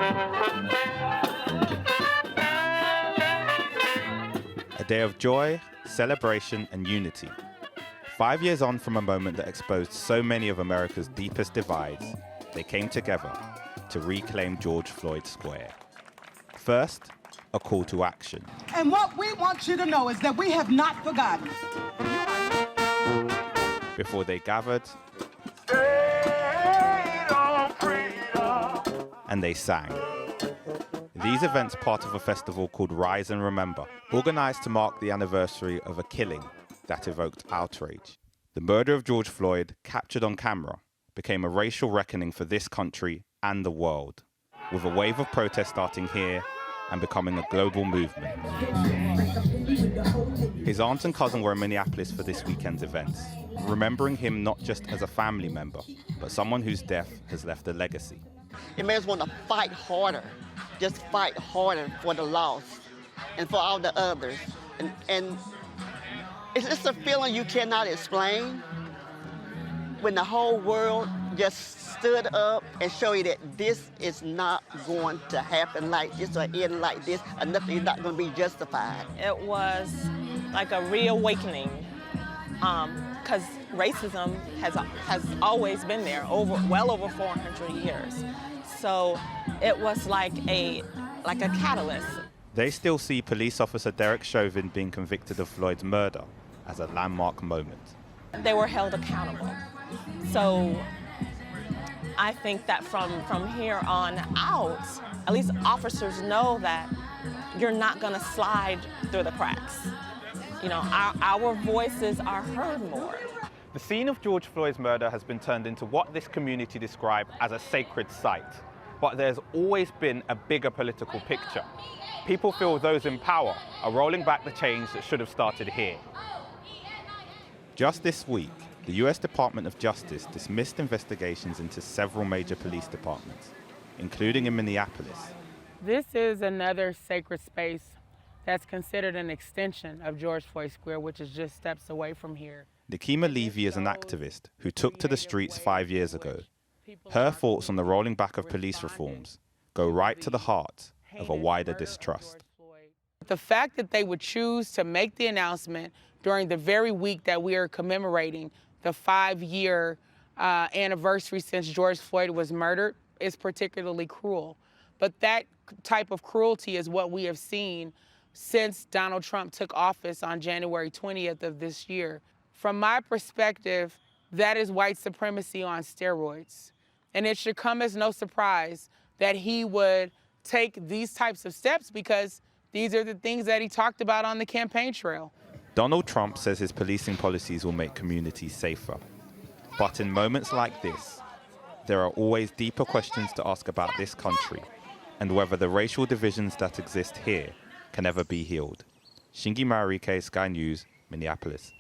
A day of joy, celebration, and unity. 5 years on from a moment that exposed so many of America's deepest divides, they came together to reclaim George Floyd Square. First, a call to action. And what we want you to know is that we have not forgotten. Before they gathered, and they sang. These events part of a festival called Rise and Remember, organized to mark the anniversary of a killing that evoked outrage. The murder of George Floyd, captured on camera, became a racial reckoning for this country and the world, with a wave of protest starting here and becoming a global movement. His aunt and cousin were in Minneapolis for this weekend's events, remembering him not just as a family member, but someone whose death has left a legacy. It makes us want to fight harder, just fight harder for the lost and for all the others. And it's just a feeling you cannot explain when the whole world just stood up and showed you that this is not going to happen like this or end like this, and nothing is not going to be justified. It was like a reawakening, because racism has always been there, well over 400 years. So it was like a catalyst. They still see police officer Derek Chauvin being convicted of Floyd's murder as a landmark moment. They were held accountable. So I think that from here on out, at least officers know that you're not going to slide through the cracks. You know, our voices are heard more. The scene of George Floyd's murder has been turned into what this community described as a sacred site. But there's always been a bigger political picture. People feel those in power are rolling back the change that should have started here. Just this week, the US Department of Justice dismissed investigations into several major police departments, including in Minneapolis. This is another sacred space that's considered an extension of George Floyd Square, which is just steps away from here. Nikema Levy is an activist who took to the streets 5 years ago. Her thoughts on the rolling back of police reforms go right to the heart of a wider distrust. The fact that they would choose to make the announcement during the very week that we are commemorating the 5-year anniversary since George Floyd was murdered is particularly cruel. But that type of cruelty is what we have seen since Donald Trump took office on January 20th of this year. From my perspective, that is white supremacy on steroids. And it should come as no surprise that he would take these types of steps because these are the things that he talked about on the campaign trail. Donald Trump says his policing policies will make communities safer. But in moments like this, there are always deeper questions to ask about this country and whether the racial divisions that exist here can ever be healed. Shingi Mararike, Sky News, Minneapolis.